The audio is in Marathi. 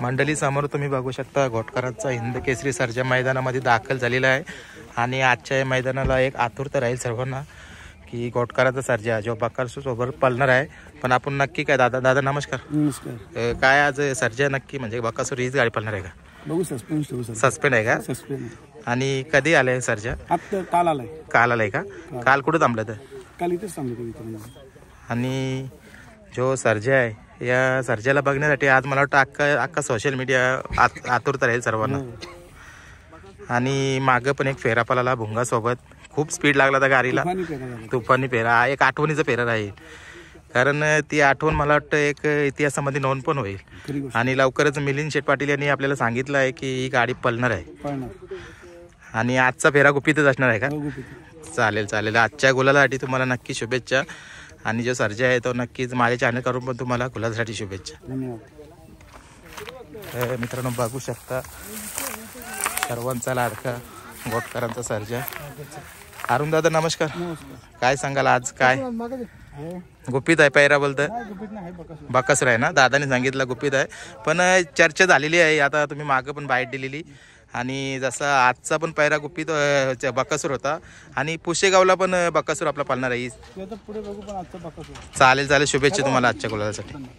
मंडळी समोर तुम्ही बघू शकता घोटकरांचा हिंद केसरी सर्जा मैदानामध्ये दाखल झालेला आहे आणि आजच्या मैदानाला एक आतुरता राहील सर्वांना की घोटकरांचा सर्जा जो बकासूरसोबत पळणार आहे. पण आपण नक्की काय दादा नमस्कार. नमस्कार. काय आज सर्जा नक्की म्हणजे बकासूर हीच गाडी पळणार आहे का? बघू सस्पेंड सस्पेंड आहे का? सस्पेंड. आणि कधी आलाय सर्जा? आता काल आलाय. काल आलाय का? काल कुठं थांबलं तर? काल इथेच थांबलो. आणि जो सर्जा आहे या सर्जाला बघण्यासाठी आज मला वाटतं अख्खा सोशल मीडिया आतुरता राहील सर्वांना. आणि मागं पण एक फेरा पळाला भुंगासोबत, खूप स्पीड लागला त्या गाडीला. तुफानी फेरा एक आठवणीचा फेरा राहील, कारण ती आठवण मला वाटतं एक इतिहासामध्ये नोंद पण होईल. आणि लवकरच मिलिंद शेठ पाटील यांनी आपल्याला सांगितलं आहे की ही गाडी पळणार आहे. आणि आजचा फेरा गुपितच असणार आहे का? चालेल. आजच्या गुलालासाठी तुम्हाला नक्की शुभेच्छा. आणि जो सर्जा आहे तो नक्कीच माझ्या चॅनल करून पण तुम्हाला गुलालासाठी शुभेच्छा. मित्रांनो बघू शकता सर्वांचा लाडका घोटकरांचा सर्जा. अरुण दादा नमस्कार. काय सांगाल आज काय गुपित आहे? पैरा बोलतं बकासूर आहे ना? दादाने सांगितलं गुपित आहे, पण चर्चा झालेली आहे. आता तुम्ही मागं पण बाईट दिलेली. आणि जसा आजचा पण पैरा गुपित बकासूर होता आणि पुशेगावला पण बकासूर आपला पाळणार आहे. चालेल शुभेच्छा तुम्हाला आजच्या गुलालासाठी.